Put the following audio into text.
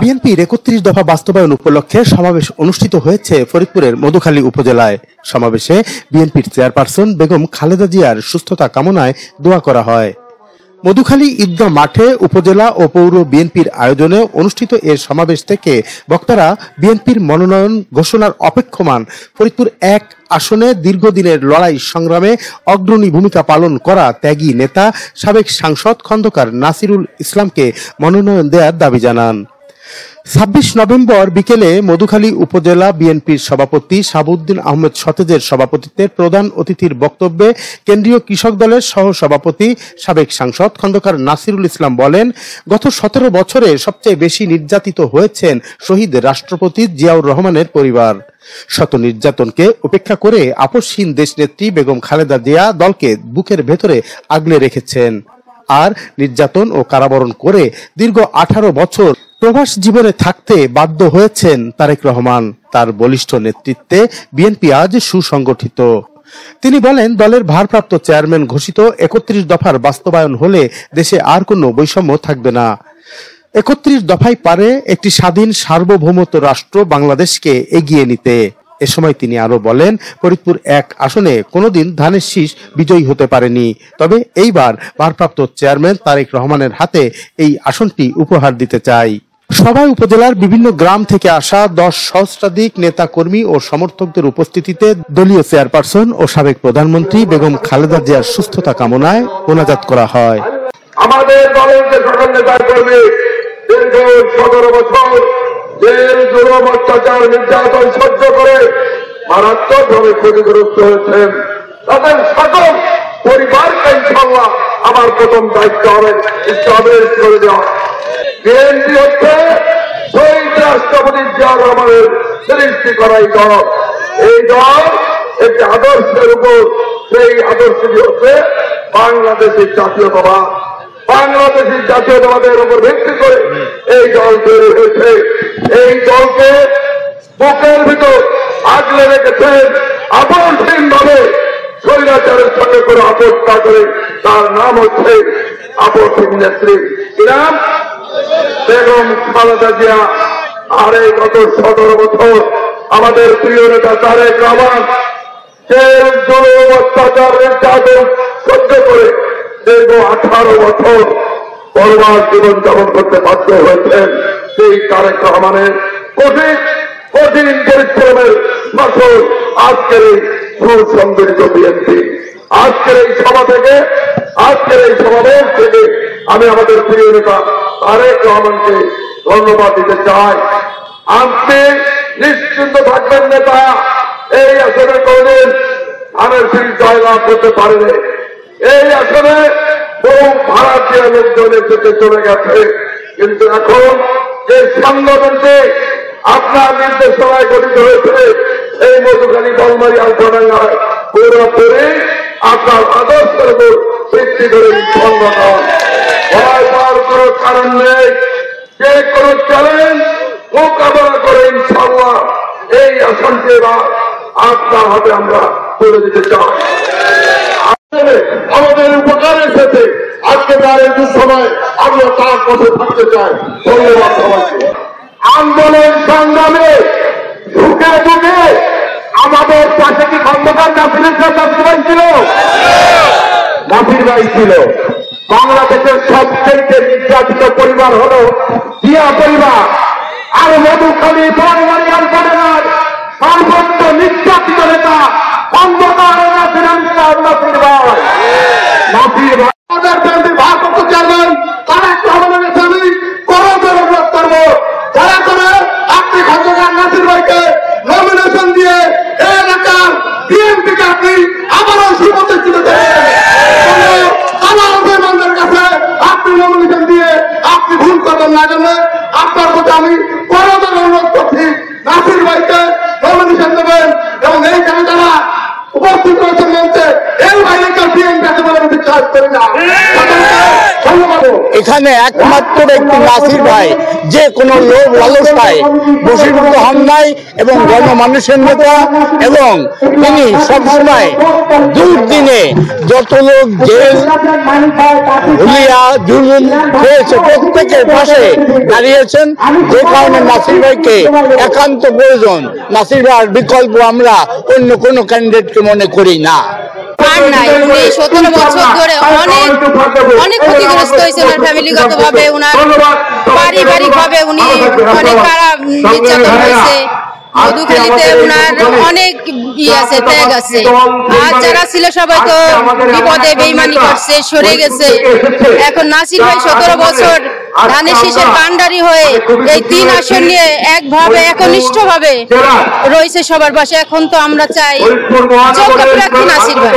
বিএনপির ৩১ দফা বাস্তবায়ন উপলক্ষে সমাবেশ অনুষ্ঠিত হয়েছে ফরিদপুরের মধুখালী উপজেলায়। সমাবেশে বিএনপির চেয়ারপারসন বেগম খালেদা জিয়ার সুস্থতা কামনায় দোয়া করা হয়। মধুখালী ঈদগাহ মাঠে উপজেলা ও পৌর বিএনপির আয়োজনে অনুষ্ঠিত এ সমাবেশ থেকে বক্তারা বিএনপির মনোনয়ন ঘোষণার অপেক্ষমান ফরিদপুর ১ আসনে দীর্ঘদিনের লড়াই সংগ্রামে অগ্রণী ভূমিকা পালন করা ত্যাগী নেতা সাবেক সাংসদ খন্দকার নাসিরুল ইসলামকে মনোনয়ন দেওয়ার দাবি জানান। ২৬ নভেম্বর বিকেলে মধুখালী উপজেলা বিএনপির সভাপতি সাবউদ্দিন আহমেদ সতেজের সভাপতিত্বে প্রধান অতিথির বক্তব্যে কেন্দ্রীয় কৃষক দলের সহ সভাপতি সাবেক সাংসদ খন্দকার নাসিরুল ইসলাম বলেন, গত ১৭ বছরে সবচেয়ে বেশি নির্যাতিত হয়েছেন শহীদ রাষ্ট্রপতি জিয়াউর রহমানের পরিবার। শত নির্যাতনকে উপেক্ষা করে আপসহীন দেশনেত্রী বেগম খালেদা জিয়া দলকে বুকের ভেতরে আগলে রেখেছেন। আর নির্যাতন ও কারাবরণ করে দীর্ঘ ১৮ বছর প্রবাস জীবনে থাকতে বাধ্য হয়েছেন তারেক রহমান। তার বলিষ্ঠ নেতৃত্বে বিএনপি আজ সুসংগঠিত। তিনি বলেন, দলের ভারপ্রাপ্ত চেয়ারম্যান ঘোষিত ৩১ দফার বাস্তবায়ন হলে দেশে আর কোনো বৈষম্য থাকবে না। ৩১ দফাই পারে একটি স্বাধীন সার্বভৌমত্ব রাষ্ট্র বাংলাদেশকে এগিয়ে নিতে। এ সময় তিনি আরো বলেন, ফরিদপুর ১ আসনে কোনোদিন ধানের শীষ বিজয়ী হতে পারেনি, তবে এইবার ভারপ্রাপ্ত চেয়ারম্যান তারেক রহমানের হাতে এই আসনটি উপহার দিতে চাই। সভায় উপজেলার বিভিন্ন গ্রাম থেকে আসা ১০ সহস্রাধিক নেতা কর্মী ও সমর্থকদের উপস্থিতিতে দলীয় চেয়ারপারসন ও সাবেক প্রধানমন্ত্রী বেগম খালেদা জিয়ার সুস্থতা কামনায় মোনাজাত করা হয়। আমাদের দলের যে সকল নেতা কর্মী দীর্ঘ ১৭ বছর জেল, জুলুম, অত্যাচার, নির্যাতন সহ্য করে মারাত্মকভাবে ক্ষতিগ্রস্ত হয়েছেন, তাদের সকল পরিবারকে ইনশাআল্লাহ আমার প্রথম দায়িত্ব হবে ইসলামের করে দেওয়া। বিএনপি হচ্ছে শহীদ রাষ্ট্রপতি জিয়াউর রহমানের সৃষ্টি করা এই দল। এই দল একটি আদর্শের উপর, সেই আদর্শটি হচ্ছে বাংলাদেশের জাতীয়তাবাদ। বাংলাদেশের জাতীয়তাবাদের উপর ভিত্তি করে এই দল তৈরি হয়েছে। এই দলকে বুকের ভিতর আগলে রেখেছেন আপসহীন ভাবে স্বৈরাচারের সঙ্গে করে আপোষ না করে। তার নাম হচ্ছে আপসহীন নেত্রী নাম বেগম খালেদা জিয়া। আর এই গত ১৭ বছর আমাদের প্রিয় নেতা তারেক রহমান জেল, জুলুম, অত্যাচার, নির্যাতন সহ্য করে দীর্ঘ ১৮ বছর বরবাদ জীবন যাপন করতে বাধ্য হয়েছেন। সেই তারেক রহমানের কঠিন কঠিন পরিশ্রমের ফসল আজকের এই সুসংগঠিত বিএনপি। আজকের এই সভা থেকে, আজকের এই সমাবেশ থেকে আমি আমাদের প্রিয় নেতা তারেক রহমানকে ধন্যবাদ দিতে চাই। আপনি নিশ্চিন্ত থাকবেন নেতা, এই আসনে কোনদিন ধানের শীষ জয়লাভ করতে পারেনি। এই আসনে বহু ভারতীয় লোকজন এসে চলে গেছে, কিন্তু এখন যে সংগঠনটি আপনার নির্দেশনায় গঠিত হয়েছে এই মধুখালী, বলমারী, আলফাডাঙ্গায় পুরোপুরি আপনার আদর্শের উপর ভিত্তি করে সংগঠন। ভয় পাওয়ার কোনো কারণ নেই। যে কোনো চ্যালেঞ্জ মোকাবেলা করে ইনশাআল্লাহ এই আসনটি এবার আপনার হাতে আমরা তুলে দিতে চাই। আমাদের উপকার এসেছে, আজকে তার এই দুঃসময় আমরা তার পথে থাকতে চাই। ধন্যবাদ সবাইকে। আন্দোলন সংগ্রামে ঢুকে ঢুকে আমাদের পাশে কি খন্দকার নাসির ভাই ছিল? নাসির ভাই ছিল। বাংলাদেশের সবচেয়ে নির্যাতিত পরিবার হল জিয়া পরিবার। আর মধুখালী, বলমারী, আলফাডাঙ্গার সর্বোচ্চ নির্যাতিত নেতা খন্দকার নাসির ভাই। নাসির ভাই আমাদের বিএনপির ভারপ্রাপ্ত চেয়ারম্যান তারেক রহমানের সাথে করজোড়ে অনুরোধ করবো, দয়া করে আপনি খন্দকার নাসির ভাইকে নমিনেশন দিয়ে এই এলাকার বিএনপিকে আপনি আবারও সুপ্রতিষ্ঠিত করেন। আমাদের কাছে আপনি নমিনেশন দিয়ে আপনি ভুল করবেন না, জন্য আপনার প্রতি আমি করজোড়ে অনুরোধ করছি, নাসির ভাইকে নমিনেশন দেবেন। এবং এইখানে যারা উপস্থিত রয়েছেন মঞ্চে, এই ভাইকে বিএনপি বলে বিশ্বাস করি না। ধন্যবাদ। এখানে একমাত্র একটি নাসির ভাই যে কোনো লোভ লালসায় বশীভূত হন নাই এবং গণমানুষের নেতা, এবং তিনি সবসময় দুর্দিনে যত লোক জেল হুলিয়া জুলুম হয়েছে প্রত্যেকের পাশে দাঁড়িয়েছেন, যে কারণে নাসির ভাইকে একান্ত প্রয়োজন। নাসির ভাইয়ের বিকল্প আমরা অন্য কোনো ক্যান্ডিডেটকে মনে করি না। নাই, উনি 17 বছর ধরে অনেক ক্ষতিগ্রস্ত হয়েছে ওনার ফ্যামিলিগত ভাবে, ওনার পারিবারিক ভাবে উনি অনেক খারাপ নির্যাতন হয়েছে। মধুখালীতে ওনার অনেক আছে, ত্যাগ আছে। আর যারা ছিল সবাই তো বিপদে বেইমানি করছে, সরে গেছে। এখন নাসির ভাই 17 বছর ধানের শীষের কাণ্ডারি হয়ে এই 3 আসন নিয়ে একভাবে একনিষ্ঠ ভাবে রয়েছে সবার পাশে। এখন তো আমরা চাই যোগ্য প্রার্থী নাসির ভাই।